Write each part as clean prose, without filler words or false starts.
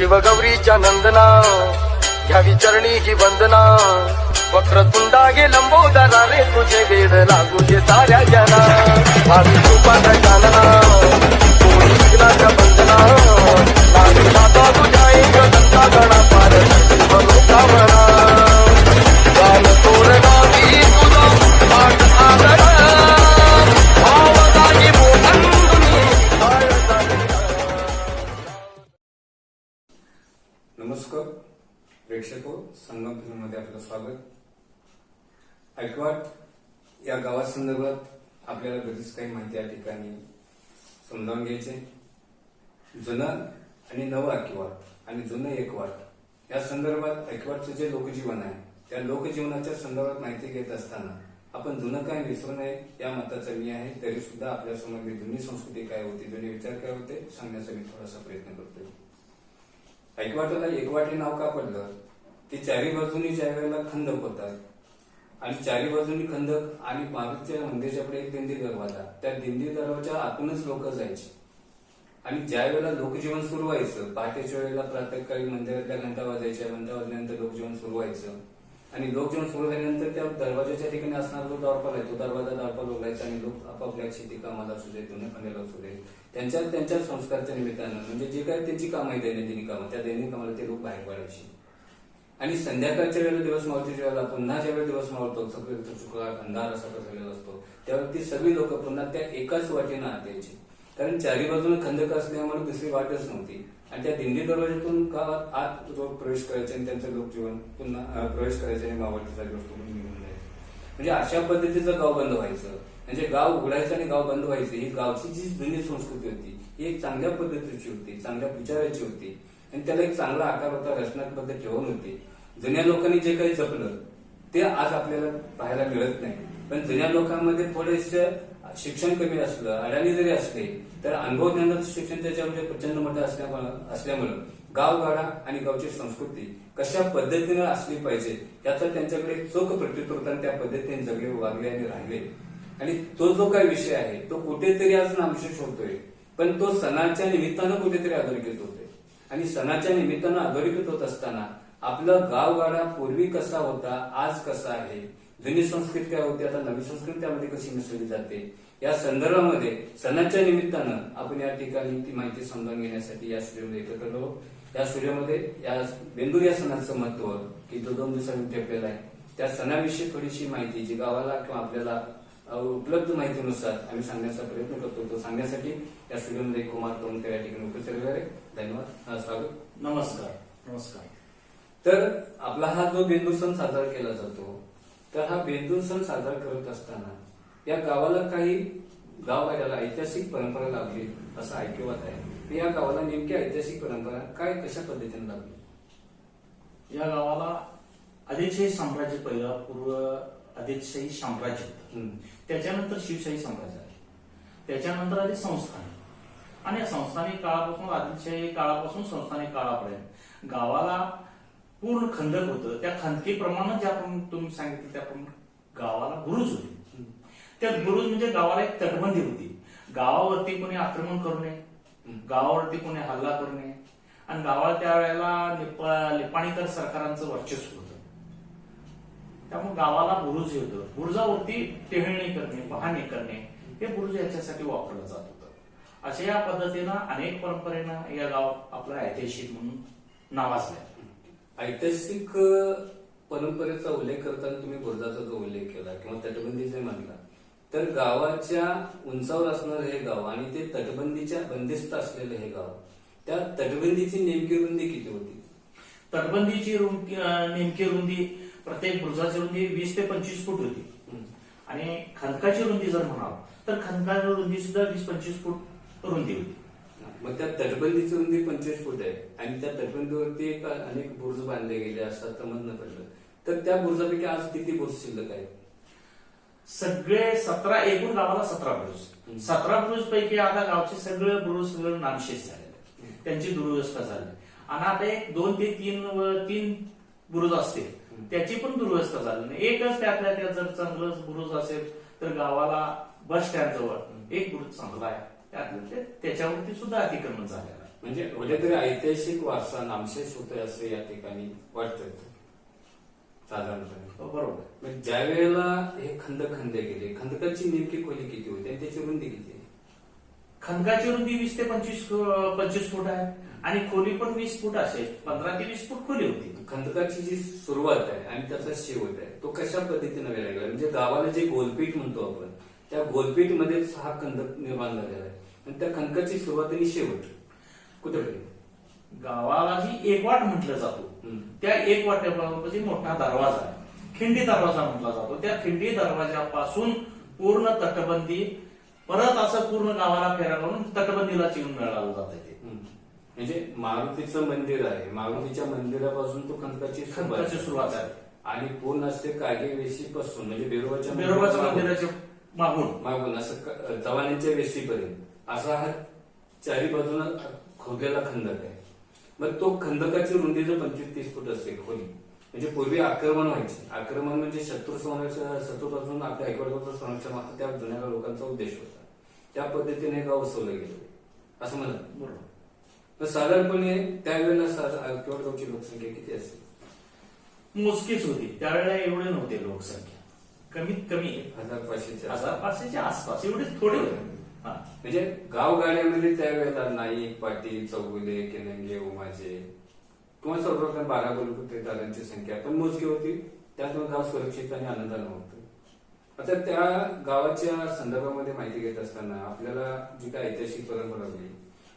शिवगौरीच्या नंदना घ्यावी चरणी ही वंदना वक्रतुंडा गे लंबोदरा रे तुझे वेद लागू जे साऱ्या जना भावी रूपाचा चालना कोणी विघ्नाच्या बंधना लागू माता तुझ्या एक दंता गणा पार कामना गान तोर गावी तुझा पाठ आदर भावदागी मोहंदुनी नमस्कार प्रेक्षको, संगम फिल्ममध्ये आपलं स्वागत. ऐकवाट या गावासंदर्भात आपल्याला बरीच काही माहिती या ठिकाणी समजावून घ्यायचे. जुनं आणि नवं ऐकवाट आणि जुनं एकवाट या संदर्भात ऐकवाटचं जे लोकजीवन आहे त्या लोकजीवनाच्या संदर्भात माहिती घेत असताना आपण जुनं काय विसरू नये या मताचा मी आहे. तरी सुद्धा आपल्यासमोर जुनी संस्कृती काय होती, जुने विचार काय होते सांगण्याचा मी थोडासा प्रयत्न करतोय. ऐकवाटाला एकवाट हे नाव का पडलं की चारी बाजूनी ज्या वेळेला खंदक होतात आणि चारी बाजूनी खंदक आणि महावीरच्या मंदिराच्या पुढे एक दिंडी दरवाजा, त्या दिंडी दरवाजा आतूनच लोक जायची आणि ज्या वेळेला लोकजीवन सुरू व्हायचं पहाटेच्या वेळेला प्रातःकाळी मंदिरातल्या घंटा वाजायच्या, घंटा वाजल्यानंतर लोकजीवन सुरू व्हायचं आणि लोकजीवन सुरू झाल्यानंतर त्या दरवाजाच्या ठिकाणी असणारा जो द्वारपाल आहे तो दरवाजा उघडायचा आणि लोक आपापल्या शेती कामाला असू दे, दोन्ही पाण्याला असू दे, त्यांच्या संस्कारच्या निमित्तानं म्हणजे जे काही त्यांची कामं आहे दैनंदिन कामं त्या दैनंदिन कामाला ते लोक बाहेर पडायचे आणि संध्याकाळच्या वेळेला दिवस मावळतीच्या वेळेला पुन्हा ज्यावेळेला दिवस मावळतो सगळं शुक्र अंधार असा पसरलेला असतो त्यावेळी ती सगळी लोक पुन्हा त्या एकाच वाटेनं आत यायची. कारण चारी बाजूने खंदक असल्यामुळे दुसरी वाटच नव्हती आणि त्या दिंडी दरवाजातून गावात आत लोक प्रवेश करायचे आणि त्यांचं लोकजीवन पुन्हा प्रवेश करायचे आणि मावळतीचा दिवस निघून जायचे. म्हणजे अशा पद्धतीचं गाव बंद व्हायचं. म्हणजे गाव उघडायचं आणि गाव बंद व्हायचं ही गावची जी जुनी संस्कृती होती ही एक चांगल्या पद्धतीची होती, चांगल्या विचाराची होती आणि त्याला एक चांगला आकार होता, रचनात्मक ठेवून होती. जुन्या लोकांनी जे काही जपलं ते आज आपल्याला पाहायला मिळत नाही. पण जुन्या लोकांमध्ये थोडेसे शिक्षण कमी असलं, अडाणी जरी असले तर अनुभव ज्ञानाचं शिक्षण त्याच्यामध्ये प्रचंड मोठं असल्यामुळं गावगाडा आणि गावची संस्कृती कशा पद्धतीने असली पाहिजे याचा त्यांच्याकडे चोख प्रत्युत्तर होता आणि त्या पद्धतीने जगले, वागले आणि राहिले. आणि तो जो काही विषय आहे तो कुठेतरी आज नामशेष होतोय पण तो सणाच्या निमित्तानं कुठेतरी अधोरेखित होतोय आणि सणाच्या निमित्तानं अधोरेखित होत असताना आपलं गावगाडा पूर्वी कसा होता, आज कसा आहे, जुनी संस्कृती काय होती, आता नवी संस्कृती त्यामध्ये कशी मिसळली जाते या संदर्भामध्ये सणाच्या निमित्तानं आपण या ठिकाणी ती माहिती समजावून घेण्यासाठी या स्टुडिओमध्ये एकत्र आलो. या स्टुडिओमध्ये या बेंदूर या सणाचं महत्व की जो 2 दिवसांनी ठेपलेला आहे त्या सणाविषयी थोडीशी माहिती जी गावाला किंवा आपल्याला उपलब्ध माहितीनुसार आम्ही सांगण्याचा प्रयत्न करतो. तो सांगण्यासाठी या स्टुडिओमध्ये कुमार तोंडकर या ठिकाणी उपस्थित आहे. धन्यवाद, स्वागत. नमस्कार. तर आपला हा जो बेंदूर सण साजरा केला जातो तर हा बेंदूर सण साजरा करत असताना या गावाला काही गाववाड्याला ऐतिहासिक परंपरा लाभली असं ऐकवत आहे. या गावाला नेमकी ऐतिहासिक परंपरा काय कशा पद्धतीने लाभली? या गावाला आदिलशाही साम्राज्य पहिला पूर्व आदिलशाही साम्राज्य होतं. त्याच्यानंतर शिवशाही साम्राज्य आले, त्याच्यानंतर आले संस्थानिक आणि संस्थानिक काळापासून आदिलशाही काळापासून संस्थानिक काळापर्यंत गावाला पूर्ण खंदक होतं. त्या खंदकीप्रमाणे जे आपण तुम्ही सांगितलं त्याप्रमाणे गावाला बुरुज होते. त्या बुरुज म्हणजे गावाला एक तटबंदी होती. गावावरती कोणी आक्रमण करू नये, गावावरती कोणी हल्ला करू नये आणि गावाला त्यावेळेला लिपाणीकर सरकारांचं वर्चस्व होतं. त्यामुळे गावाला बुरुज होतं. बुरुजावरती टेहळणी करणे, पाहणी करणे हे बुरुज याच्यासाठी वापरलं जात होतं. अशा या पद्धतीनं अनेक परंपरेनं या गाव आपलं ऐतिहासिक म्हणून नावाजलंय. ऐतिहासिक परंपरेचा उल्लेख करताना तुम्ही बुरुजाचा जो उल्लेख केला किंवा तटबंदी जे म्हणला तर गावाच्या उंचावर असणारं हे गाव आणि ते तटबंदीच्या बंदिस्त असलेलं हे गाव, त्या तटबंदीची नेमकी रुंदी किती होती? तटबंदीची नेमकी रुंदी प्रत्येक बुरुजाची रुंदी 20 ते 25 फूट होती आणि खंदकाची रुंदी जर म्हणाल तर खंदकाची रुंदी सुद्धा 20-25 फूट रुंदी होती. मग त्या तटबंदीची रुंदी 25 फूट आहे आणि त्या तटबंदीवरती अनेक बुरुज बांधले गेले असं आता म्हणणं पडलं. तर त्या बुरुजापैकी आज किती बुरुज शिल्लक आहेत? सगळे 17, एकूण गावाला 17 बुरुज. 17 बुरुज पैकी आता गावचे सगळे बुरुज सगळं नामशेष झाले, त्यांची दुर्व्यवस्था झाली आणि आता एक 2 ते 3 बुरुज असतील त्याची पण दुर्व्यवस्था झाली नाही. एकच त्यातल्या त्यात जर चांगलं बुरुज असेल तर गावाला बस स्टँड जवळ एक बुरुज चांगला आहे त्याच्यावरती सुद्धा अतिक्रमण झालेलं आहे. म्हणजे कुठेतरी ऐतिहासिक वारसा नामशेष होतोय असं या ठिकाणी वाटतंय साधारणपणे. बरोबर. म्हणजे ज्या वेळेला हे खंदक खंदे गेले, खंदकाची नेमकी खोली किती होती आणि त्याची रुंदी किती आहे? खंदकाची रुंदी 20 ते 25 फूट आहे आणि खोली पण 20 फूट असेल, 15 ते 20 फूट खोली होती. खंदकाची जी सुरुवात आहे आणि त्याचा शेवट आहे तो कशा पद्धतीने वेळा गेला? म्हणजे गावाला जे गोलपीठ म्हणतो आपण, त्या गोलपीठ मध्येच हा खंदक निर्माण झालेला आहे आणि त्या खंदकाची सुरुवात आणि शेवट कुठे? गावाला जी एकवाट म्हटलं जातो, त्या एक वाट्यापासून मोठा दरवाजा आहे, खिंडी दरवाजा म्हटला जातो. त्या खिंडी दरवाजापासून पूर्ण तटबंदी, परत असं पूर्ण गावाला फेरा करून तटबंदीला चिरून मिळालं जात आहे. म्हणजे मारुतीचं मंदिर आहे, मारुतीच्या मंदिरापासून तो खंदकाची सुरुवात आहे आणि पूर्ण असते कागे वेशी पासून म्हणजे बेरोबाच्या मंदिराच्या मागून असं चव्हाण्यांच्या वेशीपर्यंत असा हा चारी बाजूला खोदलेला खंदक आहे. मग तो खंदकाची रुंदी जर 25-30 फूट असते खोली, म्हणजे पूर्वी आक्रमण व्हायचे. आक्रमण म्हणजे शत्रूपासून आपल्या ऐकवडगावचं संरक्षण हा त्या जुन्या लोकांचा उद्देश होता. त्या पद्धतीने गाव वसवलं गेलं असं म्हणत. बरोबर. तर साधारणपणे त्यावेळेला ऐकवडगावची लोकसंख्या किती असेल? मोजकीच होती त्यावेळेला, एवढे नव्हते लोकसंख्या, कमीत कमी 1500च्या आसपास, एवढेच थोडे होते. म्हणजे गावगाड्यामध्ये त्यावेळेला नाईक, पाटील, चौगुले, केनंगे, उमाजे किंवा सर्व 12 गुरुदारांची संख्या पण मोजकी होती. त्यातून गाव सुरक्षित आणि आनंदानं होतं. आता त्या गावाच्या संदर्भामध्ये माहिती घेत असताना आपल्याला जी काही ऐतिहासिक परंपरा होती,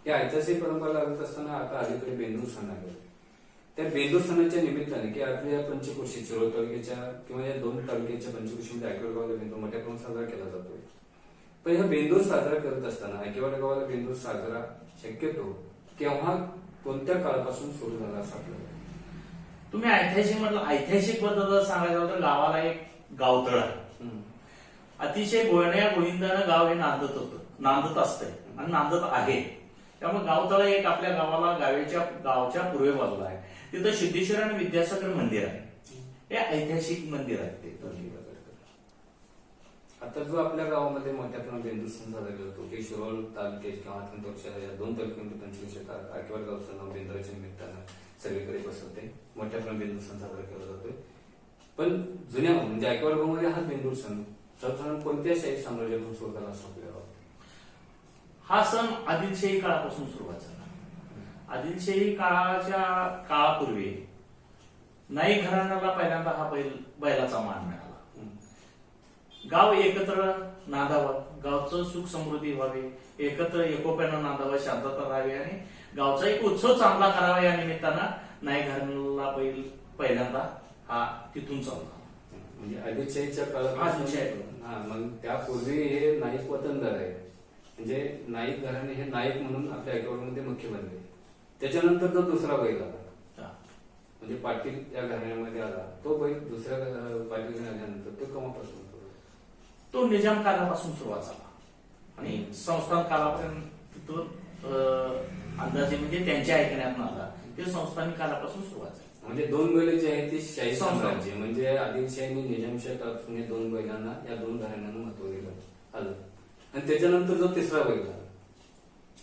त्या ऐतिहासिक परंपरा लागत असताना आता अलीकडे बेंदूर सण आले. त्या बेंदूर सणाच्या निमित्ताने की आपल्या पंचक्रोशी शिरोळ तालुक्याच्या किंवा या 2 तालुक्याच्या पंचक्रोशीमध्ये ऐकवड गावाला बेंदूर मोठ्या प्रमाणात साजरा केला जातोय. पण हा बेंदूर साजरा करत असताना ऐकवड गावाला बेंदूर साजरा शक्यतो केव्हा, कोणत्या काळापासून सुरू झाला असं आपल्याला? तुम्ही ऐतिहासिक म्हटलं, ऐतिहासिक पद्धत सांगायचं तर गावाला एक गावतळ आहे. अतिशय गोयण्या गोविंदानं गाव हे नांदत असतंय आणि नांदत आहे. त्यामुळे गावतळा एक आपल्या गावाला गावच्या पूर्वे बाजूला आहे. तिथं सिद्धेश्वर आणि विद्यासागर मंदिर आहे. हे ऐतिहासिक मंदिर आहे ते. आता जो आपल्या गावामध्ये मोठ्या प्रमाणात बेंदूर सण साजरा केला जातो, की शिरोळ तालुक्यात किंवा हातकणंगले या 2 तालुक्यांमध्ये 25 ऐकवड गावचं नाव बेंद्राच्या निमित्तानं सगळीकडे बसवते. मोठ्या प्रमाणात बेंदूर सण साजरा केला जातोय. पण जुन्या म्हणजे ऐकवड गावामध्ये हा बेंदूर सण सर्वसाधारण कोणत्या शाही साम्राज्यातून सुरू झाला असं आपल्याला? हा सण आदिलशाही काळापासून सुरुवात झाला. आदिलशाही काळापूर्वी नाईक घराण्याला पहिल्यांदा हा बैलाचा मान मिळाला. गाव एकत्र नांदावं, गावचं सुख समृद्धी व्हावी, एकत्र एकोप्यानं नांदावं, शांतता राहावी आणि गावचा एक उत्सव चांगला करावा या निमित्तानं नाईक घराण्याला पहिल्यांदा हा तिथून चालला. म्हणजे आदिलशाहीच्या काळात. मग त्यापूर्वी हे नाईक वतनदार आहे, म्हणजे नाईक घराणे हे नाईक म्हणून आपल्या ऐकवडमध्ये मुख्य बनले. त्याच्यानंतर जो दुसरा बैल आला म्हणजे पाटील या घराण्यामध्ये आला, तो बैल दुसऱ्या पाटील घराण्यानंतर तो केव्हापासून? तो निजाम काळापासून सुरुवात झाला आणि संस्थान काळापर्यंत तो अंदाजे म्हणजे त्यांच्या ऐकण्यात आला. ते संस्थानी काळापासून सुरुवात झाली. म्हणजे 2 बैल जे आहेत ते शाही साम्राज्य म्हणजे आदिलशाही आणि निजामशाही काळापासून 2 बैलांना या 2 घराण्यांना महत्व दिलं आलं. आणि त्याच्यानंतर जो तिसरा बैल आला,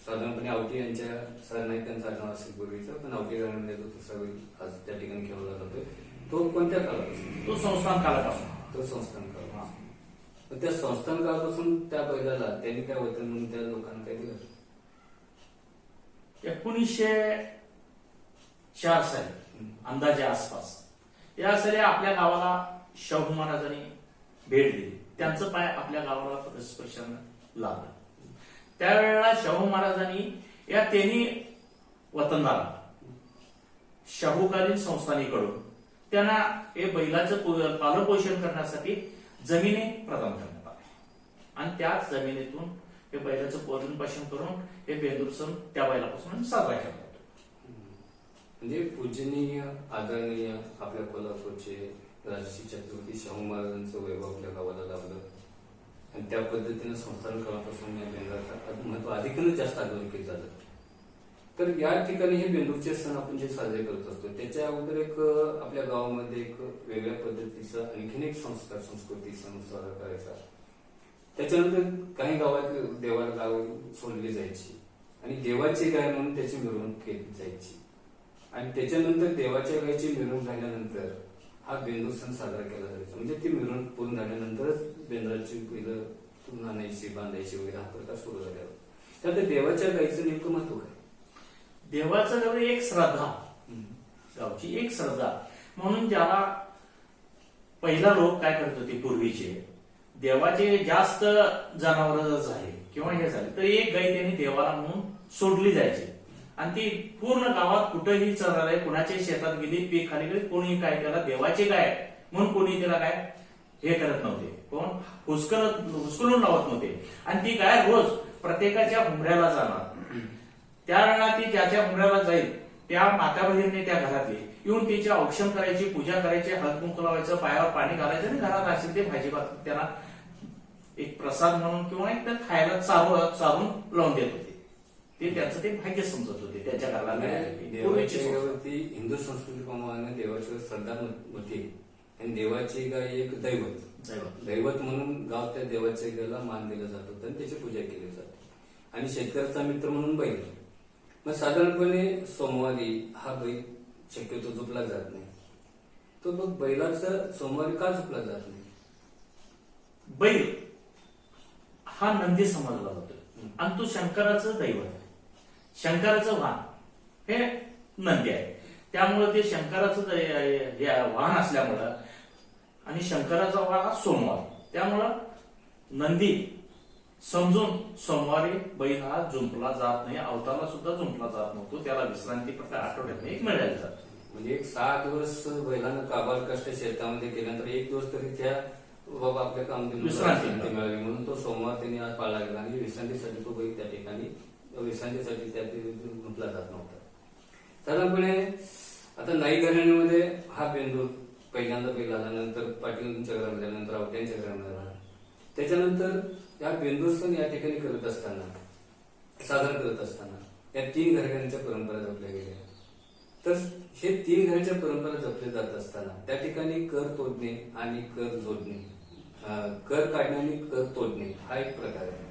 साधारणपणे आवटी यांच्या सर नाही त्यांचा आडनाव असेल पूर्वीचा, पण आवटी घराण्यामध्ये जो तिसरा बैल आज त्या ठिकाणी खेळला जातोय तो कोणत्या काळापासून? तो संस्थान काळापासून. तो संस्थान काळ. त्या संस्थान काळापासून त्या बैलाला त्यांनी काय वतन म्हणून त्या लोकांना काय दिलं? 1904 साली अंदाजे आसपास या साली आपल्या गावाला शाहू महाराजांनी भेट दिली. त्यांचं पाय आपल्या गावाला स्पर्शानं लागलं. त्यावेळेला शाहू महाराजांनी या तिन्ही वतनदारांना शाहूकालीन संस्थानिकडून त्यांना हे बैलाचं पालनपोषण करण्यासाठी जमिनी प्रदान करण्यात आल्या आणि त्याच जमिनीतून हे बैलाचं पालनपोषण करून हे बेंदूर सण त्या बैलापासून साजरा केला जातो. म्हणजे पूजनीय आदरणीय आपल्या कोल्हापूरचे राजश्री छत्रपती शाहू महाराजांचं वैभव आपल्या गावाला लाभलं आणि त्या पद्धतीने संस्थान काळापासून या बेंद्राचं महत्व अधिकच जास्त अधोरेखित झालं. तर या ठिकाणी हे बेंदूरचे सण आपण जे साजरे करत असतो त्याच्या अगोदर एक आपल्या गावामध्ये एक वेगळ्या पद्धतीचा आणखीन एक संस्कार संस्कृती सण साजरा करायचा. त्याच्यानंतर काही गावात देवाला गाव सोडली जायची आणि देवाची गाय म्हणून त्याची मिरवणूक केली जायची. आणि त्याच्यानंतर देवाच्या गायची मिरवणूक झाल्यानंतर हा बेंदूर सण साजरा केला जायचा. म्हणजे ती मिरवणूक पूर्ण झाल्यानंतरच बेंद्राची पहिलं पूर्ण आणायची बांधायची वगैरे हा प्रकार सुरू झाल्यावर त्यात देवाच्या गायचं नेमकं महत्व काय? देवाचं गाव एक श्रद्धा, गावची एक श्रद्धा म्हणून ज्याला पहिला लोक काय करत होते पूर्वीचे, देवाचे जास्त जनावर झाले किंवा हे झाले तर एक गाय त्यांनी देवाला म्हणून सोडली जायची आणि ती पूर्ण गावात कुठेही चरायला कुणाच्या शेतात गेली पीक खाली गेली कोणी काय त्याला देवाची गाय म्हणून कोणी त्याला काय हे करत नव्हते, कोण हुसकलून लावत नव्हते. आणि ती गाय रोज प्रत्येकाच्या हुंबऱ्याला जाणार, त्या रणात ती ज्याच्या हुंबऱ्याला जाईल त्या माता बहिणीने त्या घरातली येऊन तिचे औक्षण करायची, पूजा करायची, हळद कुंकू लावायचं, पायावर पाणी घालायचं आणि घरात असेल ते भाजीपात त्यांना एक प्रसाद म्हणून किंवा एक खायला चालून लावून देत होते. ते त्यांचं ते भाग्य समजत होते त्यांच्या घराला. देवाची हिंदू संस्कृती प्रमाणे देवाची श्रद्धा होती आणि देवाची गाय एक दैवत म्हणून गाव त्या देवाच्या गायला मान दिला जात होतं आणि त्याची पूजा केली जाते. आणि शेतकऱ्याचा मित्र म्हणून बैल. मग साधारणपणे सोमवारी हा बैल शक्यतो झोपला जात नाही. तो मग बैलाचं सोमवारी का झोपला जात नाही? बैल हा नंदी समजला जातो आणि तो शंकराचं दैवत आहे, शंकराचं वाहन हे नंदी आहे. त्यामुळे ते शंकराचं वाहन असल्यामुळं आणि शंकराचा वाहन हा सोमवार, त्यामुळं नंदी समजून सोमवारी बैल हा जुंपला जात नाही, अवतारला सुद्धा जुंपला जात नव्हतो. त्याला विश्रांती फक्त आठवड्यात एक मिळायला जातो. म्हणजे एक 6 दिवस बैलानं काबाड कष्ट शेतामध्ये केल्यानंतर एक दिवस तरी त्या बाबा आपल्या कामगिरी विश्रांती मिळावी म्हणून तो सोमवार त्यांनी आज पाळला गेला आणि विश्रांतीसाठी तो बैल त्या ठिकाणी विश्रांतीसाठी त्या गुंतला जात नव्हता. साधारणपणे आता नाई घराण्यामध्ये हा बेंदूर पहिल्यांदा बैल आला, नंतर पाटीलांच्या घरामध्ये, नंतर आवट्यांच्या घरामध्ये आला. त्याच्यानंतर या बेंदूर सण या ठिकाणी करत असताना, साजरा करत असताना या 3 घराण्यांच्या परंपरा जपल्या गेल्या. तर हे 3 घरांच्या परंपरा जपल्या जात असताना त्या ठिकाणी कर तोडणे आणि कर जोडणे, कर काढणे आणि कर तोडणे हा एक प्रकार आहे.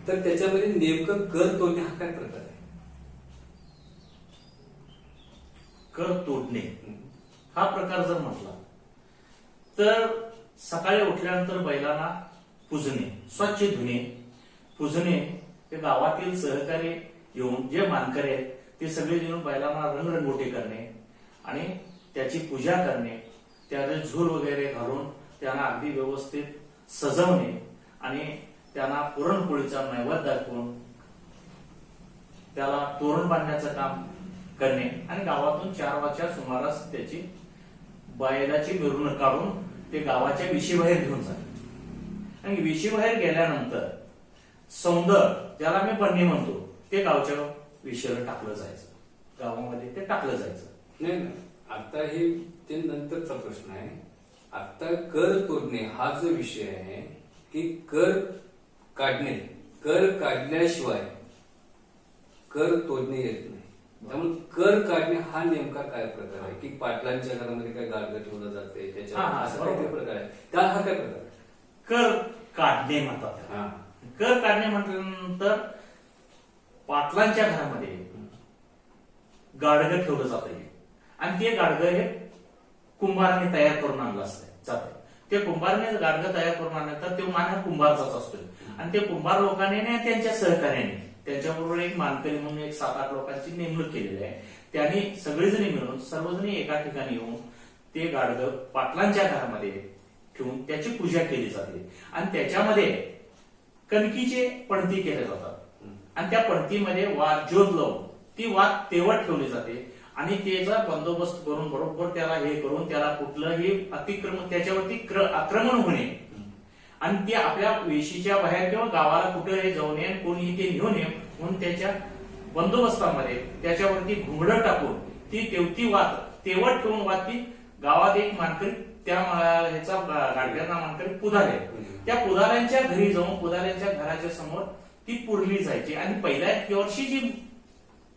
तर त्याच्यामध्ये नेमकं कर तोडणे हा काय प्रकार आहे? कर तोडणे हा प्रकार जर म्हटला तर सकाळी उठल्यानंतर बैलांना पूजणे, स्वच्छ धुणे, पूजणे, ते गावातील सहकारी येऊन जे मानकरी आहेत ते सगळे येऊन बैलांना रंगरंगोटी करणे आणि त्याची पूजा करणे, त्याला झूल वगैरे घालून त्यांना अगदी व्यवस्थित सजवणे आणि त्यांना पुरणपोळीचा नैवेद्य दाखवून त्याला तोरण बांधण्याचं काम करणे आणि गावातून 4 वाजच्या सुमारास त्याची बैलाची मिरवणूक काढून ते गावाच्या विशीबाहेर घेऊन जाणे आणि विशीबाहेर गेल्यानंतर सौंदर्य ज्याला मी बन्नी म्हणतो ते गावच्या विषयाला टाकलं जायचं, गावामध्ये ते टाकलं जायचं. नाही, आता हे ते नंतरचा प्रश्न आहे. आता कर तोडणे हा जो विषय आहे की कर काढणे, कर काढल्याशिवाय कर तोडणे येत नाही. त्यामुळे कर काढणे हा नेमका काय प्रकार आहे की पाटलांच्या घरामध्ये काय गाडगं ठेवलं जाते त्याच्या असं काय प्रकार आहे? त्या हा काय प्रकार आहे? कर काढणे म्हणतात. कर काढणे म्हटल्यानंतर पाटलांच्या घरामध्ये गाडगं ठेवलं जात आणि ते गाडगं हे कुंभाराने तयार करून आणलं जात. ते कुंभाराने गाडगं तयार करून आणल्यानंतर तो मान हा कुंभारचाच असतो आणि ते कुंभार लोकांनी त्यांच्या सहकार्याने त्यांच्याबरोबर एक मानकरी म्हणून एक 7-8 लोकांची नेमणूक केलेली आहे. त्यांनी सगळेजणी मिळून सर्वजणी एका ठिकाणी येऊन ते गाडगं पाटलांच्या घरामध्ये ठेवून त्याची पूजा केली जाते आणि त्याच्यामध्ये कणकीचे पणती केले जातात आणि त्या पणतीमध्ये वात ज्योत लावून ती वात तेवट ठेवली जाते आणि त्याचा बंदोबस्त करून बरोबर त्याला हे करून त्याला कुठलंही अतिक्रमण त्याच्यावरती आक्रमण होणे आणि ती आपल्या वेशीच्या बाहेर किंवा गावाला कुठे जाऊ नये कोणी ते घेऊन नये म्हणून त्याच्या बंदोबस्तामध्ये त्याच्यावरती घुंगडं टाकून ती तेवती वात तेवट ठेवून वात ती गावात एक मानकरी त्या ह्याचा गाडग्यांना मानकरी पुधारे त्या पुधाऱ्यांच्या घरी जाऊन पुधाऱ्यांच्या घराच्या समोर ती पुरली जायची आणि पहिल्या वर्षी जी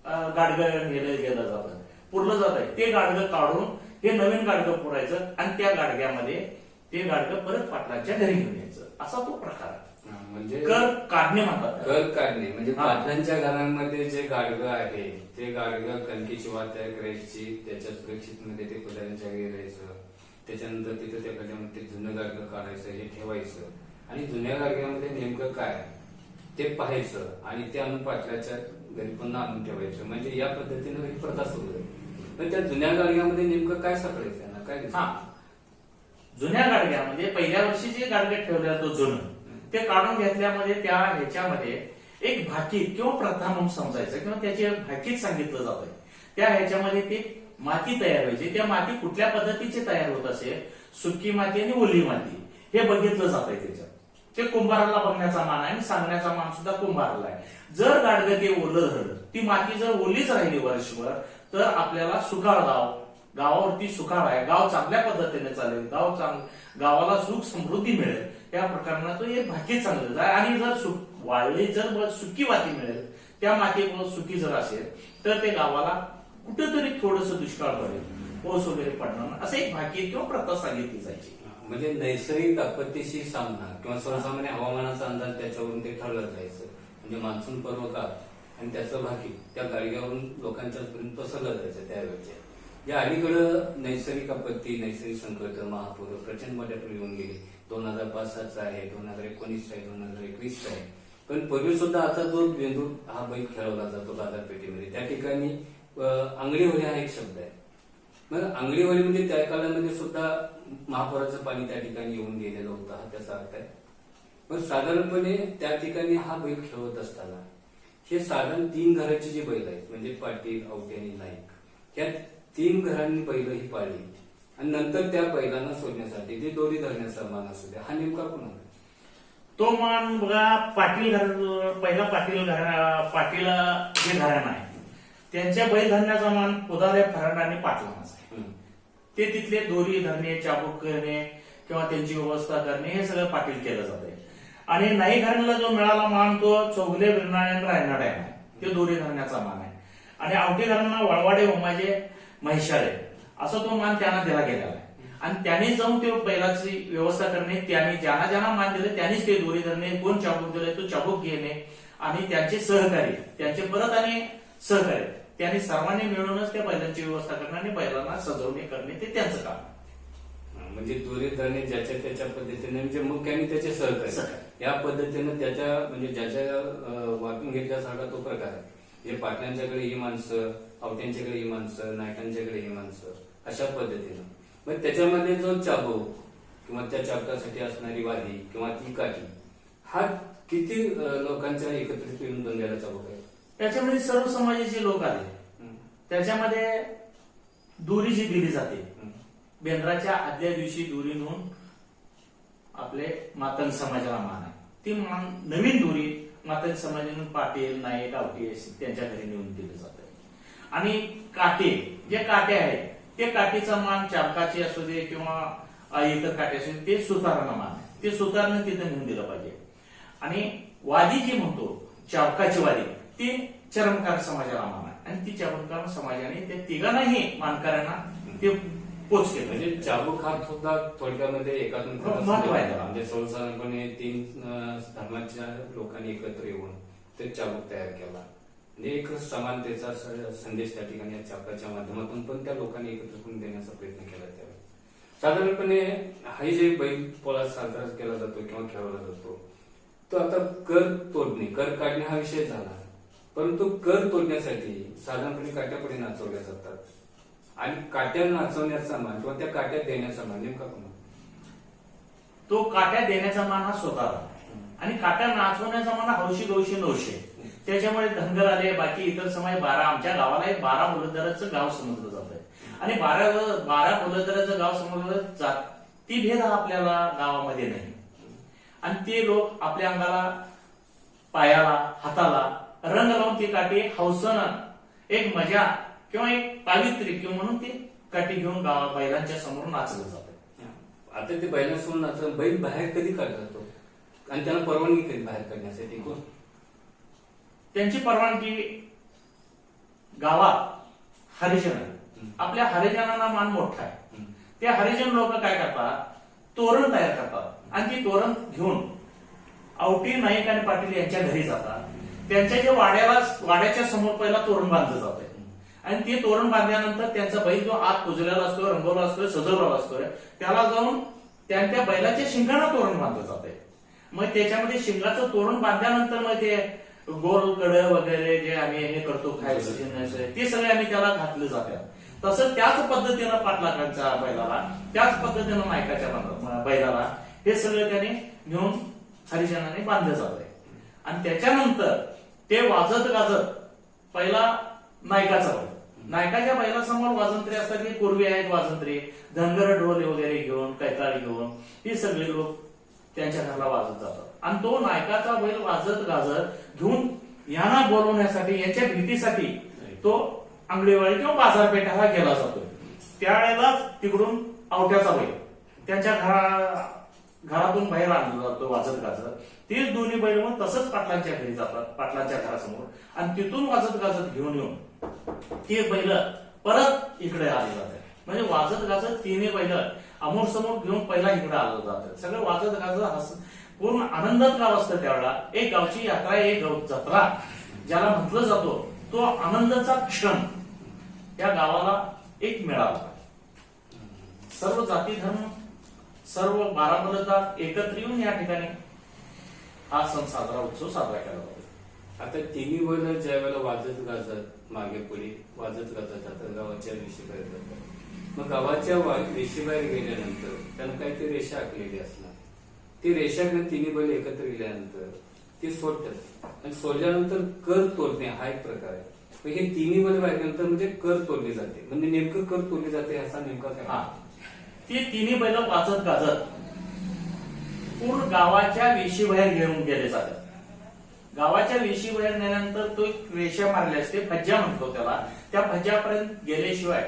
गाडगं गेलं जातं पुरलं जात आहे ते गाडगं काढून हे नवीन गाडगं पुरायचं आणि त्या गाडग्यामध्ये ते गाडगं परत पाटलांच्या घरी घेऊन यायचं असा तो प्रकार आहे. म्हणजे कर काढणे म्हणतात. कर काढणे म्हणजे हा. पाटलांच्या घरांमध्ये जे गाडगं आहे ते गाडगं कणकीची वात तयार करायची, त्याच्या सुरक्षित मध्ये ते पुजाऱ्यांच्या घरी राहायचं. त्याच्यानंतर तिथं त्या गड्यामध्ये जुनं गाडगं काढायचं, हे ठेवायचं आणि जुन्या गाडग्यामध्ये नेमकं काय आहे ते पाहायचं आणि ते आणून पाटलाच्या घरी पुन्हा आणून ठेवायचं. म्हणजे या पद्धतीनं ही प्रथा सुरू आहे. पण त्या जुन्या गाडग्यामध्ये नेमकं काय सापडायचं ना, काय दिसतं? हा, जुन्या गाडग्यामध्ये पहिल्या वर्षी जे गाडगे ठेवले तो जुनं ते काढून घेतल्यामध्ये त्या ह्याच्यामध्ये एक भाकीत किंवा प्रथा म्हणून समजायचं किंवा त्याची भाकीत सांगितलं जातंय. त्या ह्याच्यामध्ये ते माती तयार व्हायची. त्या माती कुठल्या पद्धतीची तयार होत असेल, सुकी माती आणि ओली माती, हे बघितलं जातंय त्याच्यात. ते कुंभाराला बघण्याचा मान आहे आणि सांगण्याचा मान सुद्धा कुंभाराला आहे. जर गाडगं ते ओलं झालं, ती माती जर ओलीच राहिली वर्षभर, तर आपल्याला सुकाळ गावावरती सुकाळ आहे, गाव चांगल्या पद्धतीने चालेल, गावाला सुख समृद्धी मिळेल, त्या प्रकारानं तो हे भाकीत चांगलं जाय. आणि जर वाळली जर सुकी माती मिळेल, त्या मातीमुळे सुकी जर असेल तर ते गावाला कुठेतरी थोडंसं दुष्काळ पडेल, पाऊस वगैरे पडणार, असं एक भाकीत किंवा प्रथा सांगितली जायची. म्हणजे नैसर्गिक आपत्तीशी सामना किंवा सर्वसामान्य हवामानाचा अंदाज त्याच्यावरून ते ठरलं जायचं. म्हणजे मान्सून पर्व काळ आणि त्याचं भाकीत त्या गाडग्यावरून लोकांच्या पर्यंत पसरलं जायचं त्यावेळेच्या. या अलीकडं नैसर्गिक आपत्ती, नैसर्गिक संकट, महापूर प्रचंड मोठ्या येऊन गेली. 2005 आहे, 2019 आहे, 2021 आहे. पण पूर्वी सुद्धा आता जो बेंदूर हा बैल खेळवला जातो बाजारपेठेमध्ये, त्या ठिकाणी अंगडीहोळी हा एक शब्द आहे. मग अंगडीहोळी म्हणजे त्या काळामध्ये सुद्धा महापुराचं पाणी त्या ठिकाणी येऊन गेलेलं होतं, हा त्याचा अर्थ आहे. पण साधारणपणे त्या ठिकाणी हा बैल खेळवत असताना हे साधारण 3 घराची जी बैल आहेत, म्हणजे पाटील, आवटे आणि नाईक, ह्या 3 घरांनी बैल ही पाळली आणि नंतर त्या बैलांना सोडण्यासाठी जे दोरी धरण्याचा मान असू द्या, हा नेमका कोणाला? तो मान बघा, पाटील पहिला पाटील जे घराणं आहे त्यांच्या बैल धरण्याचा मान पुधारे फरांड आणि पाटलांचा आहे. ते तिथले दोरी धरणे, चाबूक करणे किंवा त्यांची व्यवस्था करणे हे सगळं पाटील केलं जाते. आणि नाही घराण्याला जो मिळाला मान तो चौगले, बिरनाळे आणि रायनाडे आहे, ते दोरी धरण्याचा मान आहे. आणि आवटे घरांना वळवाडे, उमाजे, महिशाळे असा तो मान त्यांना दिला गेलेला आहे. आणि त्यांनी जाऊन ते बैलाची व्यवस्था करणे, त्यांनी ज्यांना मान दिले त्यांनीच ते दोरी धरणे, कोण चाबूक दिले तो चाबूक घेणे आणि त्यांचे सहकारी, त्यांचे परत आणि सहकारी, त्यांनी सर्वांनी मिळूनच त्या बैलांची व्यवस्था करणे आणि बैलांना सजवणे करणे ते त्यांचं काम. म्हणजे दोरी धरणे ज्याच्या त्याच्या पद्धतीने, म्हणजे मुख्याने त्याचे सहकारी या पद्धतीने त्याच्या म्हणजे ज्याच्या वाटून घेतल्यासारखा तो प्रकार आहे. जे पाटलांच्याकडे ही माणसं, आवट्यांच्याकडे ही माणसं, नायकांच्याकडे ही माणसं, अशा पद्धतीनं. मग त्याच्यामध्ये जो चाबूक किंवा त्या चाबकासाठी असणारी वादी किंवा ती काठी, हा किती लोकांच्या एकत्रित येऊन बनलेला चाबूक आहे? त्याच्यामध्ये सर्व समाजाचे लोक आले. त्याच्यामध्ये दोरी जी दिली जाते, बेंद्राच्या आदल्या दिवशी दोरी नेऊन आपले मातंग समाजाला मान आहे, ती मान नवीन दोरी मातंग समाजाने पाटील, नाईक, आवटे त्यांच्या घरी नेऊन दिलं जाते. आणि काटे, जे काटे आहेत ते काठीचा मान चाबकाचे असू दे किंवा इतर काटे असू दे, ते सुतारांना मान आहे, ते सुतारनं तिथे नेऊन दिलं पाहिजे. आणि वादी जी म्हणतो, चाबकाची वादी, ती चरमकार समाजाला मान आहे आणि ती चरमकार समाजाने त्या तिघांनाही मानकऱ्यांना ते पोच केलं. म्हणजे चाबूक हा सुद्धा थोडक्यामध्ये महत्व आहे. म्हणजे सर्वसाधारणपणे 3 धर्माच्या लोकांनी एकत्र येऊन ते चाबूक तयार केला. म्हणजे एक समानतेचा संदेश त्या ठिकाणी या चाबकाच्या माध्यमातून पण त्या लोकांनी एकत्र करून देण्याचा प्रयत्न केला. त्यावेळी साधारणपणे हा जे बैल पोळा साजरा केला जातो किंवा खेळवला जातो, तो आता कर तोडणे, कर काढणे हा विषय झाला. परंतु कर तोडण्यासाठी साधारणपणे काट्यापुढे नाचवल्या जातात आणि काट्या नाचवण्याचा मान किंवा त्या काट्या देण्याचा मान नेमका कोण? तो काट्या देण्याचा मान हा स्वतःला आणि काट्या नाचवण्याचा मान हौशी गौशी नवशे. त्याच्यामुळे धनगर आले, बाकी इतर समाज 12, आमच्या गावाला एक 12 मुलतदाराचं गाव समजलं जातंय आणि 12 मुलतदाराचं गाव समजलं जात, ती भेद हा आपल्याला गावामध्ये नाही. आणि ते लोक आपल्या अंगाला, पायाला, हाताला रंग लावून ती काठी हौसनं एक मजा किंवा एक पावित्र्य किंवा म्हणून ती काठी घेऊन बैलांच्या समोर नाचलं जातं. आता ते बैलांसमोर नाचलं, बैल बाहेर कधी काढला जातो आणि त्यांना परवानगी कधी बाहेर काढण्यासाठी? त्यांची परवानगी गावात हरिजन आहे, आपल्या हरिजनांना मान मोठा आहे. ते हरिजन लोक काय करतात, तोरण तयार करतात आणि ती तोरण घेऊन आवटी नाईक आणि पाटील यांच्या घरी जातात. त्यांच्या जे वाड्याच्या समोर पहिला तोरण बांधलं जातंय आणि ते तोरण बांधल्यानंतर त्यांचा बैल जो आत पुजलेला असतो, रंगवला असतोय, सजवलेला असतोय, त्याला जाऊन त्या बैलाच्या शिंगाला तोरण बांधलं जातंय. मग त्याच्यामध्ये शिंगाचं तोरण बांधल्यानंतर मग ते गोल कड वगैरे जे आम्ही हे करतो खायचं ते सगळे आम्ही त्याला घातले जातात. तसं त्याच पद्धतीनं पाटलाकांच्या बैलाला, त्याच पद्धतीनं नायकाच्या बैलाला हे सगळं त्याने घेऊन हरिजनाने बांधलं जातंय. आणि त्याच्यानंतर ते वाजत गाजत पहिला नायकाचा बैल, नायकाच्या बैलासमोर वाजंत्री असतात, की पूर्वी आहेत वाजंत्री, धनगर ढोल वगैरे घेऊन, कैताळ घेऊन ही सगळे लोक त्यांच्या घराला वाजत जातात. आणि तो नायकाचा बैल वाजत गाजत घेऊन यांना बोलवण्यासाठी, यांच्या भीतीसाठी तो आंगडीवाडी किंवा बाजारपेठाला गेला जातो. त्यावेळेला तिकडून आवट्याचा बैल त्यांच्या घरातून बाहेर आणला जातो वाजत गाजत. तेच दोन्ही बैल मग तसंच पाटलांच्या घरी जातात, पाटलांच्या घरासमोर, आणि तिथून वाजत गाजत घेऊन येऊन ते बैल परत इकडे आले जातात. म्हणजे वाजत गाजत तिन्ही बैल अमोर समोर घेऊन पहिला इकडे आलं जातात. सगळं वाजत गाजत पूर्ण आनंदात गाव असतं. त्यावेळेला एक गावची यात्रा, एक जत्रा ज्याला म्हटलं जातो, तो आनंदाचा क्षण त्या गावाला एक मिळाला. सर्व जाती धर्म, सर्व 12 बलदार एकत्र येऊन या ठिकाणी हा सण साजरा, उत्सव साजरा केला जातो. आता तिन्ही बैल ज्या वेळेला वाजत गाजत मागे पुढे वाजत गाजत जातात, गावाच्या वेशीबाहेर जातात. मग गावाच्या वेशीबाहेर गेल्यानंतर त्यांना काहीतरी रेषा आखलेली असणार. ती रेषा घेऊन तिन्ही बैल एकत्र गेल्यानंतर ती सोडतात आणि सोडल्यानंतर कर तोडणे हा एक प्रकार आहे. मग हे तिन्ही बैल वाहिल्यानंतर म्हणजे कर तोडली जाते. म्हणजे नेमकं कर तोडली जाते असा नेमका काय? ते तिन्ही बैल वाजत गाजत पूर्ण गावाच्या वेशीबाहेर घेऊन गेले जातात. गावाच्या वेशीबाहेर नेल्यानंतर तो एक रेषा मारली असते, फज्जा म्हणतो त्याला. त्या फज्जापर्यंत गेल्याशिवाय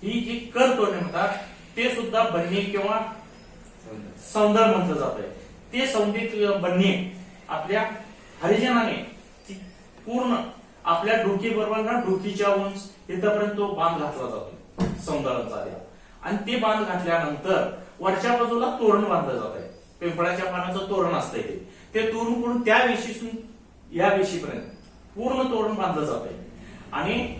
ही जी कर तोडणे म्हणतात ते सुद्धा बन्नी किंवा सौंदर्य म्हटलं जातंय. ते सौंदित बन्नी आपल्या हरिजनाने पूर्ण आपल्या डोकी बरोबर डोकीच्या उंच इथपर्यंत तो बांध घातला जातो सौंदर्याचा. आणि ते बांध घातल्यानंतर वरच्या बाजूला तोरण बांधलं जात आहे. पिंपळाच्या पानाचं तोरण असतंय ते तोरण करून त्या वेशीतून या वेशीपर्यंत पूर्ण तोरण बांधलं जात आहे. आणि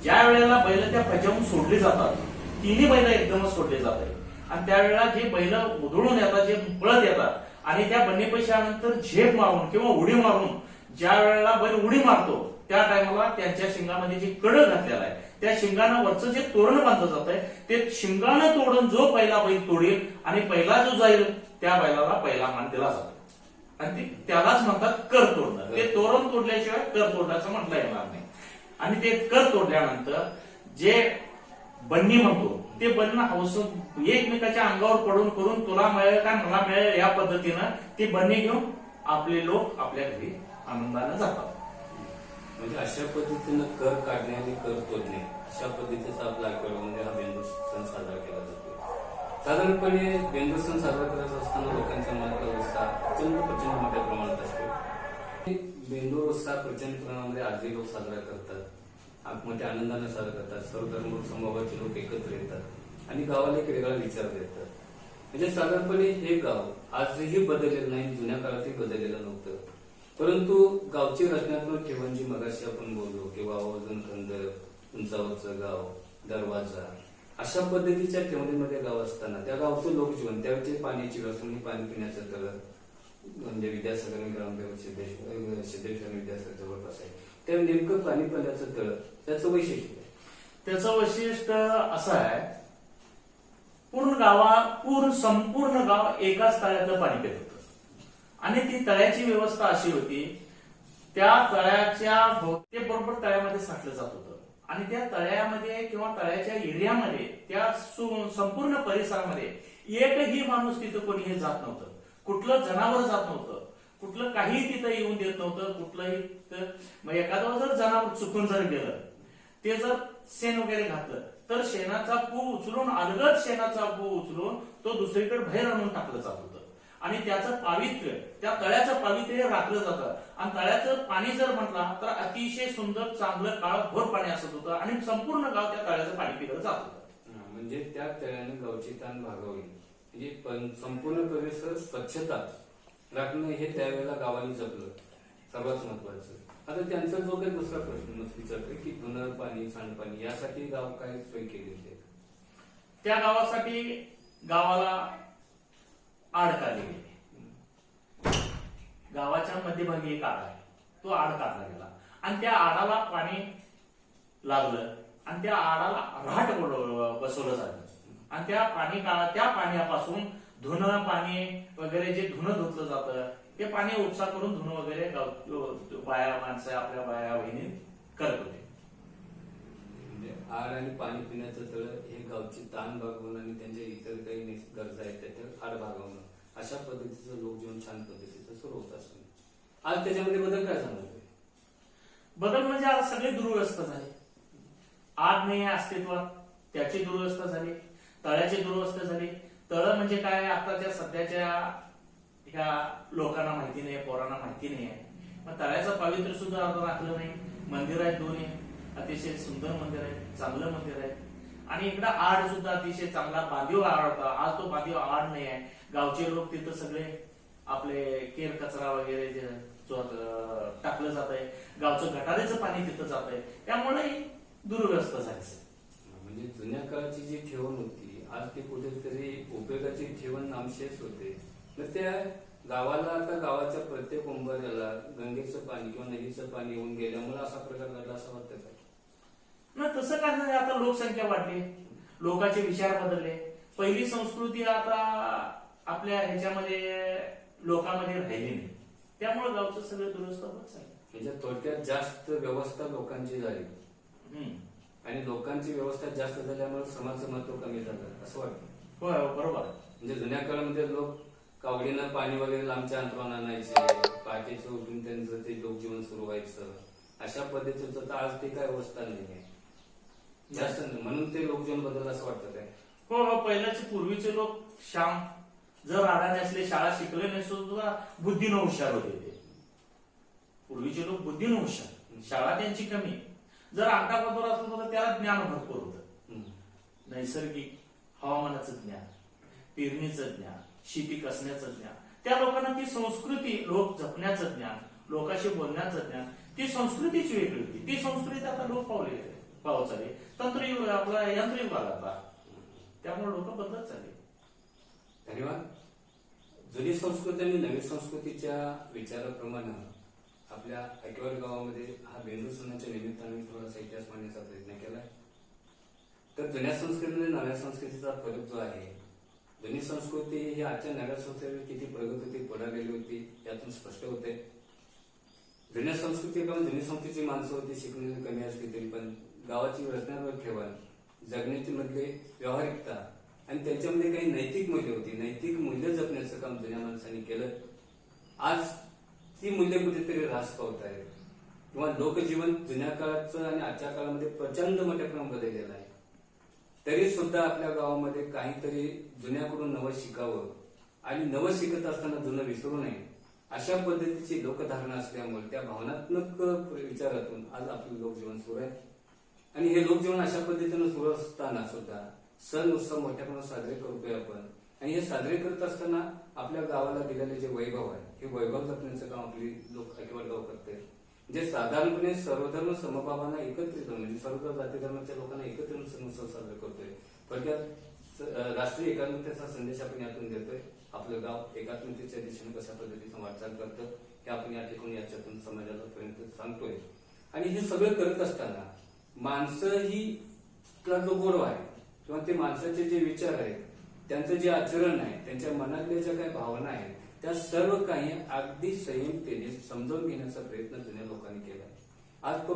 ज्या वेळेला बैल त्या फज्जावून सोडली जातात, तिन्ही बैल एकदमच सोडले जात आहे. आणि त्यावेळेला जे बैल उधळून येतात, जे पळत येतात आणि त्या बन्नी पैशानंतर झेप मारून किंवा उडी मारून ज्या वेळेला बैल उडी मारतो त्या टायमाला त्यांच्या शिंगामध्ये जे कडं घातलेला आहे त्या शिंगानं वरचं जे तोरण बांधलं जात आहे ते शिंगानं तोडून जो पहिला बैल तोडेल आणि पहिला जो जाईल त्या बैलाला पहिला मान दिला जातो. आणि त्यालाच म्हणतात कर तोडणं. ते तोरण तोडल्याशिवाय कर तोडण्याचं म्हटलं येणार नाही. आणि ते कर तोडल्यानंतर जे बन्नी म्हणतो ते बन्न हौस एकमेकाच्या अंगावर पडून करून तुला मिळेल का मला मिळेल या पद्धतीनं ती बन्नी घेऊन आपले लोक आपल्या घरी आनंदाने जातात. म्हणजे अशा पद्धतीनं कर काढणे आणि कर तोडणे अशा पद्धतीचा आपला आठवड्यामध्ये हा बेंदूर सण साजरा केला जातो. साधारणपणे बेंदूर सण साजरा करत असताना लोकांच्या मनातला उत्साह प्रचंड मोठ्या प्रमाणात असतो. बेंदूर उत्साह प्रचंड प्रमाणामध्ये आजही लोक साजरा करतात, मोठ्या आनंदाने साजरा करतात. सर्व धर्म समभावाचे लोक एकत्र येतात आणि गावाला एक वेगळा विचार देतात. म्हणजे साधारणपणे हे गाव आजही बदललेलं नाही, जुन्या काळातही बदललेलं नव्हतं. परंतु गावची रचनात्मक ठेवण जी मगाशी आपण बोललो किंवा आवर्जून खंड, उंचावरचं गाव, दरवाजा अशा पद्धतीच्या ठेवणीमध्ये गाव असताना त्या गावचं लोकजीवन, त्यावेळी पाण्याची व्यवस्था, पाणी पिण्याचं तळ म्हणजे विद्यासागर ग्रामदेव सिद्धेश्वर विद्यासागर जवळपास आहे. त्या नेमकं पाणी पिण्याचं तळ त्याचं वैशिष्ट्य आहे. त्याचं वैशिष्ट्य असं आहे, संपूर्ण गाव एकाच तळ्यातलं पाणी पित होतं. आणि ती तळ्याची व्यवस्था अशी होती, त्या तळ्याच्या भोवती बरोबर तळ्यामध्ये साठलं जात होतं. आणि त्या तळ्यामध्ये किंवा तळ्याच्या एरियामध्ये त्या संपूर्ण परिसरामध्ये एकही माणूस तिथं कोणीही जात नव्हतं. कुठलं जनावर जात नव्हतं, कुठलं काही तिथं येऊन देत नव्हतं. कुठलंही एखादं जर जनावर चुकून जर गेलं, ते जर शेण वगैरे घातलं तर शेणाचा पू उचलून, अलगद शेणाचा पू उचलून तो दुसरीकडे बाहेर आणून टाकलं जात होतं. आणि त्याचं पावित्र्य, त्या तळ्याचं पावित्र्य राखलं जातं. आणि तळ्याचं पाणी जर म्हटलं तर अतिशय सुंदर, चांगलं, काळभोर पाणी असत होतं. आणि संपूर्ण गाव त्या तळ्याचं पाणी पिकलं जात होतं. म्हणजे त्या तळ्याने गावची ताण भागवली. म्हणजे संपूर्ण परिसर स्वच्छता राखणं हे त्यावेळेला गावाने जपलं सर्वात महत्वाचं. आता त्यांचा जो काही दुसरा प्रश्न विचारतोय की धुणं पाणी सांडपाणी यासाठी गाव काय सोय केली आहे? त्या गावासाठी गावाला आड काढली गेली. गावाच्या मध्यभागी एक आड आहे, तो आड काढला गेला आणि त्या आडाला पाणी लागलं आणि त्या आडाला रहाट बसवलं झालं आणि त्या पाण्यापासून धुणं पाणी वगैरे जे धुणं धुतलं जातं ते पाणी उपसा करून धुणं वगैरे बाया माणसं आपल्या बाया बहिणी करत होते. म्हणजे आड आणि पाणी पिण्याचं तळ हे गावची ताण भागवणं आणि त्यांच्या इतर काही गरजा आहेत त्याच्यावर आड भागवणं अशा पद्धतीचं लोकजीवन छान पद्धतीचं सुरू होत असतं. आज त्याच्यामध्ये बदल काय सांगतोय? बदल म्हणजे आज सगळे दुर्व्यवस्था झाले. आड नाही आहे अस्तित्वात, त्याची दुर्व्यवस्था झाली, तळ्याची दुर्व्यवस्था झाली. तळ म्हणजे काय आताच्या सध्याच्या ह्या लोकांना माहिती नाही, पोरांना माहिती नाही आहे. मग तळ्याचं पावित्र्य सुद्धा आता राखलं नाही. मंदिर आहेत दोन्ही, अतिशय सुंदर मंदिर आहे, चांगलं मंदिर आहे. आणि इकडं आड सुद्धा अतिशय चांगला बांधीव आड होता, आज तो बांधीव आड नाही आहे. गावचे लोक तिथं सगळे आपले केर कचरा वगैरे जे टाकलं जात आहे, गावचं गटारीचं पाणी तिथं जात आहे, त्यामुळे दुर्व्यवस्था झाली. म्हणजे जुन्या काळाची जी ठेवण होती आज ती कुठेतरी उपयोगाची ठेवण नामशेष होते. तर त्या गावाला आता गावाच्या प्रत्येक उंबऱ्याला गंगेचं पाणी किंवा नदीचं पाणी येऊन गेल्यामुळे असा प्रकार घडला असं वाटतं का? ना तसं काय नाही. आता लोकसंख्या वाढली, लोकांचे विचार बदलले. पहिली संस्कृती आता आपल्या ह्याच्यामध्ये लोकांमध्ये राहिली नाही, त्यामुळे गावचं सगळं दुरुस्त होत चाललं. म्हणजे थोडक्यात जास्त व्यवस्था लोकांची झाली आणि लोकांची व्यवस्था जास्त झाल्यामुळे समाजाचं महत्व कमी झालं असं वाटतं. होय बरोबर. म्हणजे जुन्या काळामध्ये लोक कावडीनं पाणी वगैरे लांबच्या अंतरावर आणायचे, पहाटेचं उठून त्यांचं ते लोकजीवन सुरू व्हायचं. अशा पद्धतीचं तर आज ते काय अवस्था नाहीये जास्त नाही. म्हणून ते लोकजीवन बदल असं वाटतं काय? हो, पहिल्याचे पूर्वीचे लोक शाम जर अडाणी असले, शाळा शिकले नाही सुद्धा बुद्धीनं हुशार होते. ते पूर्वीचे लोक बुद्धीनं हुशार, शाळा त्यांची कमी. जर अंगठापदर असलं तर त्याला ज्ञान भरपूर होतं. नैसर्गिक हवामानाचं ज्ञान, पेरणीचं ज्ञान, शेती कसण्याचं ज्ञान, त्या लोकांना ती संस्कृती लोक जपण्याचं ज्ञान, लोकांशी बोलण्याचं ज्ञान, ती संस्कृतीच वेगळी होती. ती संस्कृती आता लोक पावत चालली. तंत्रयुग आपला यंत्रयुग आला आता, त्यामुळे लोक बदलत चालले. धन्यवाद. जुनी संस्कृती आणि नवीन संस्कृतीच्या विचाराप्रमाणे आपल्या ऐकवाड गावामध्ये हा बेंदू सणाच्या निमित्ताने थोडासा इतिहास मांडण्याचा प्रयत्न केलाय. तर जुन्या संस्कृती आणि नव्या संस्कृतीचा फरक जो आहे, जुनी संस्कृती ही आजच्या नव्या संस्कृतीवर किती प्रगत होती, पुढारलेली होती यातून स्पष्ट होते. जुन्या संस्कृतीकडून जुनी संस्कृतीची माणसं होती, शिकलेली कमी असली तरी पण गावाची रचनात्मक ठेवण, जगण्याची मधले व्यावहारिकता आणि त्याच्यामध्ये काही नैतिक मूल्य होती. नैतिक मूल्य जपण्याचं काम जुन्या माणसांनी केलं. आज ती मूल्य कुठेतरी ऱ्हास पावत आहेत किंवा लोकजीवन जुन्या काळाचं आणि आजच्या काळामध्ये प्रचंड मोठ्या प्रमाणात बदललेलं आहे. तरी सुद्धा आपल्या गावामध्ये काहीतरी जुन्याकडून नवं शिकावं आणि नवं शिकत असताना जुनं विसरू नये अशा पद्धतीची लोकधारणा असल्यामुळे त्या भावनात्मक विचारातून आज आपलं लोकजीवन सुरू आहे. आणि हे लोकजीवन अशा पद्धतीनं सुरू असताना सुद्धा सण उत्सव मोठ्या प्रमाणात साजरे करतोय आपण. आणि हे साजरे करत असताना आपल्या गावाला दिलेले जे वैभव आहे हे वैभव जपण्याचं काम आपली लोक ऐकवाड गाव करते. जे साधारणपणे सर्वधर्म समभावांना एकत्रित म्हणजे सर्व जाती धर्माच्या लोकांना एकत्रित सण उत्सव साजरे करतोय. थोडक्यात राष्ट्रीय एकात्मतेचा संदेश आपण यातून देतोय. आपलं गाव एकात्मतेच्या दिशेने कशा पद्धतीनं वाटचाल करतं हे आपण या ठिकाणी याच्यातून समाजाला पर्यंत सांगतोय. आणि हे सगळं करत असताना माणसं ही जो गोडवा आहे किंवा ते माणसाचे जे विचार आहेत, त्यांचं जे आचरण आहे, त्यांच्या मनातल्या ज्या काही भावना आहेत, त्या सर्व काही अगदी संयमतेने समजावून घेण्याचा प्रयत्न जुन्या लोकांनी केला. आज तो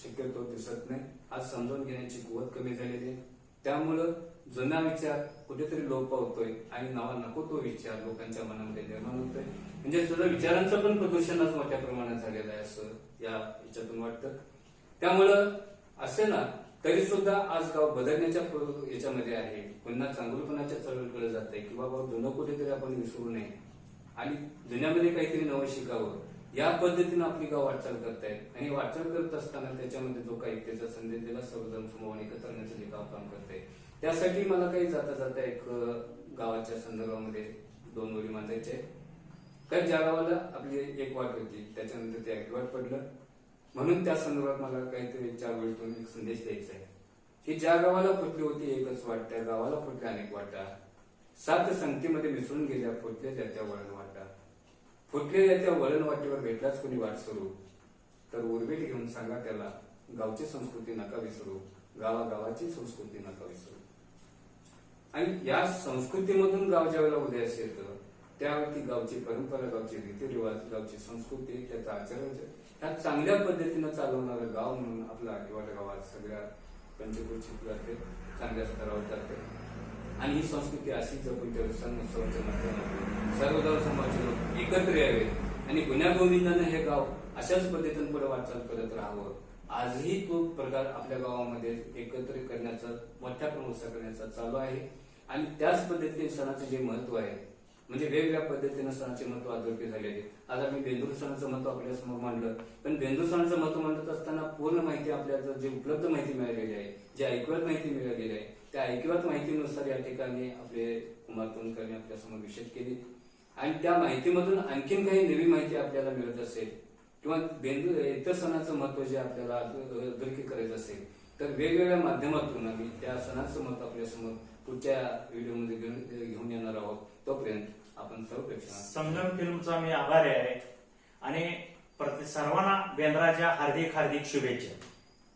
शक्यतो दिसत नाही. आज समजावून घेण्याची कुवत कमी झालेली आहे. त्यामुळं जुना विचार कुठेतरी लोप पावतोय आणि नावा नको तो विचार लोकांच्या मनामध्ये निर्माण होतोय. म्हणजे सुद्धा विचारांचं पण प्रदूषण आज मोठ्या प्रमाणात झालेलं आहे असं या याच्यातून वाटतं. त्यामुळं असे ना तरी सुद्धा आज गाव बदलण्याच्या याच्यामध्ये आहे. पुन्हा चांगुलपणाच्या चळवळीकडे जात आहे की बाबा जुनं कुठेतरी आपण विसरू नये आणि जुन्यामध्ये काहीतरी नवं शिकावं या पद्धतीनं आपली गाव वाटचाल करतायत. आणि वाटचाल करत असताना त्याच्यामध्ये जो काही त्याचा संदेश दिला सर्वधर्म समभाव एकत्र आणण्याचं जे गाव काम करतंय त्यासाठी मला काही जाता जाता एक गावाच्या संदर्भामध्ये 2 ओळी मांडायचे. तर ज्या गावाला आपली एक वाट होती त्याच्यानंतर ते एक वाट पडलं. म्हणून त्या संदर्भात मला काहीतरी 4 वेळतून एक संदेश द्यायचा आहे की ज्या गावाला फुटली होती एकच वाट त्या गावाला फुटल्या अनेक वाटा. 7 संगतीमध्ये मिसळून गेल्या फुटलेल्या त्या वळण वाटा. फुटलेल्या त्या वळण वाटेवर भेटलाच कोणी वाट सुरू तर उर्बेट घेऊन सांगा त्याला गावची संस्कृती नका विसरू, गावागावाची संस्कृती नका विसरू. आणि या संस्कृतीमधून गाव ज्यावेळेला उदयास येतं त्यावरती गावची परंपरा, गावचे रीतिरिवाज, गावची संस्कृती, त्याचं आचरण ह्या चांगल्या पद्धतीनं चालवणारं गाव म्हणून आपलं आदिवाट गावात सगळ्या पंचक्रोशीत जाते, चांगल्या स्तरावर जाते. आणि ही संस्कृती अशी जपून ठेवून सण उत्सवाच्या माध्यमातून सर्व गाव समाजाचे लोक एकत्र यावे आणि गुण्यागोविंदानं हे गाव अशाच पद्धतीने पुढे वाटचाल करत राहावं. आजही तो प्रकार आपल्या गावामध्ये एकत्र करण्याचा, मोठ्या प्रमाणात करण्याचा चालू आहे. आणि त्याच पद्धतीने सणाचे जे महत्व आहे म्हणजे वेगवेगळ्या पद्धतीने सणाचे महत्व अधोरेखित झालेले. आज आम्ही बेंदूर सणाचं महत्व आपल्या समोर मांडलं, पण बेंदूर सणाचं महत्व मांडत असताना पूर्ण माहिती आपल्याला जे उपलब्ध माहिती मिळालेली आहे, जे ऐकवत माहिती मिळालेली आहे, त्या ऐकवत माहितीनुसार या ठिकाणी आपले कुमार तोंडकरने आपल्या समोर विशद केली. आणि त्या माहितीमधून आणखीन काही नवी माहिती आपल्याला मिळत असेल किंवा बेंदूर इतर सणाचं महत्व जे आपल्याला अधोरेखित करायचं असेल तर वेगवेगळ्या माध्यमातून आम्ही त्या सणाचं महत्व आपल्यासमोर पुढच्या व्हिडिओमध्ये घेऊन येणार आहोत. तोपर्यंत आपण सर्व प्रेक्षकांना संगम फिल्मचा मी आभारी आहे आणि सर्वांना बेंद्राच्या हार्दिक हार्दिक शुभेच्छा.